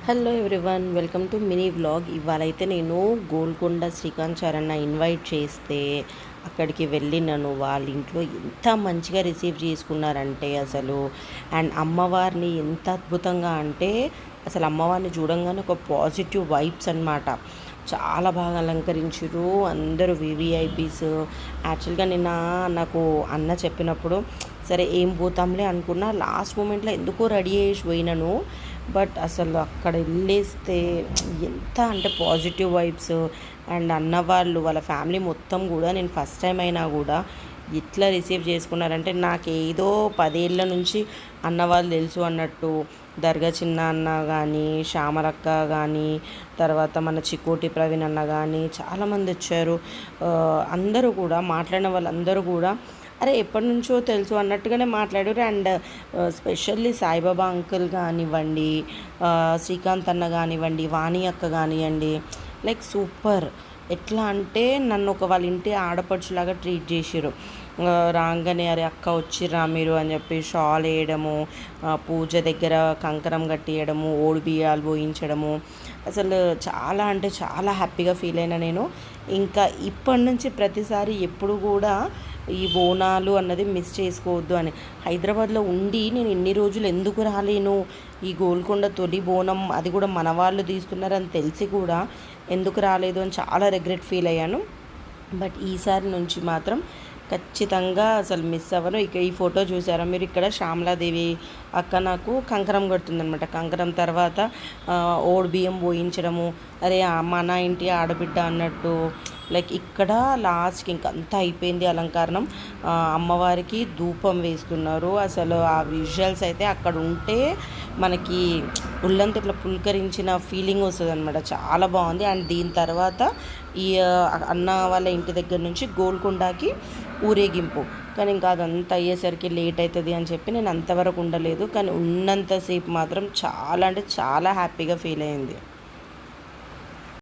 Hello everyone, welcome to mini vlog. ఇవాళైతే నేను Golconda Srikanth invite చేస్తే అక్కడికి వెళ్ళినాను. వాళ్ళ ఇంట్లో ఎంత మంచిగా రిసీవ్ చేసుకున్నారంటే అసలు, అండ్ అమ్మవారిని ఎంత అద్భుతంగా అంటే అసలు అమ్మవారిని చూడంగానే ఒక పాజిటివ్ వైబ్స్ అనమాట. చాలా బాగా అలంకరించారు అందరూ వివిఐపీస్. యాక్చువల్గా నిన్న నాకు అన్న చెప్పినప్పుడు సరే ఏం పోతాంలే అనుకున్నా, లాస్ట్ మూమెంట్లో ఎందుకో రెడీ చేసి పోయినాను. బట్ అసలు అక్కడ వెళ్ళేస్తే ఎంత అంటే పాజిటివ్ వైబ్స్. అండ్ అన్నవాళ్ళు వాళ్ళ ఫ్యామిలీ మొత్తం కూడా నేను ఫస్ట్ టైం అయినా కూడా ఎట్లా రిసీవ్ చేసుకున్నారంటే నాకేదో 10 ఏళ్ళ నుంచి అన్నవాళ్ళు తెలుసు అన్నట్టు. దర్గా చిన్న అన్న కానీ, శ్యామలక్క కానీ, తర్వాత మన చికోటి ప్రవీణ్ అన్న కానీ చాలామంది వచ్చారు. అందరూ కూడా మాట్లాడిన వాళ్ళందరూ కూడా అరే ఎప్పటి నుంచో తెలుసు అన్నట్టుగానే మాట్లాడారు. అండ్ స్పెషల్లీ సాయిబాబా అంకుల్ కానివ్వండి, శ్రీకాంత్ అన్న కానివ్వండి, వాణి అక్క కానివ్వండి, లైక్ సూపర్. ఎట్లా అంటే నన్ను ఒక వాళ్ళ ఇంటి ఆడపడుచులాగా ట్రీట్ చేసిర్రు. రాగానే అరే అక్క వచ్చిర్రా మీరు అని చెప్పి షాల్ వేయడము, పూజ దగ్గర కంకణం కట్టియడము, ఓడి బియ్యాలు పోయించడము, అసలు చాలా అంటే చాలా హ్యాపీగా ఫీల్ అయినా నేను. ఇంకా ఇప్పటి నుంచి ప్రతిసారి ఎప్పుడు కూడా ఈ బోనాలు అన్నది మిస్ చేసుకోవద్దు అని. హైదరాబాద్లో ఉండి నేను ఎన్ని రోజులు ఎందుకు రాలేను, ఈ గోల్కొండ తొలి బోనం అది కూడా మన వాళ్ళు తీస్తున్నారని తెలిసి కూడా ఎందుకు రాలేదు అని చాలా రిగ్రెట్ ఫీల్ అయ్యాను. బట్ ఈసారి నుంచి మాత్రం ఖచ్చితంగా అసలు మిస్ అవ్వను. ఇక ఈ ఫోటో చూసారా మీరు, ఇక్కడ శ్యామలాదేవి అక్క నాకు కంకణం కడుతుందనమాట. కంకణం తర్వాత ఓడి బియ్యం పోయించడము, అరే మన ఇంటి ఆడబిడ్డ అన్నట్టు. లైక్ ఇక్కడ లాస్ట్కి ఇంకంతా అయిపోయింది అలంకరణం. అమ్మవారికి ధూపం వేస్తున్నారు. అసలు ఆ విజువల్స్ అయితే అక్కడ ఉంటే మనకి ఒళ్ళంతా ఇట్లా పులకరించిన ఫీలింగ్ వస్తుంది అనమాట. చాలా బాగుంది. అండ్ దీని తర్వాత ఈ అన్న వాళ్ళ ఇంటి దగ్గర నుంచి గోల్కొండకి ఊరేగింపు. కానీ ఇంకా అదంతా అయ్యేసరికి లేట్ అవుతుంది అని చెప్పి నేను అంతవరకు ఉండలేదు. కానీ ఉన్నంతసేపు మాత్రం చాలా అంటే చాలా హ్యాపీగా ఫీల్ అయింది.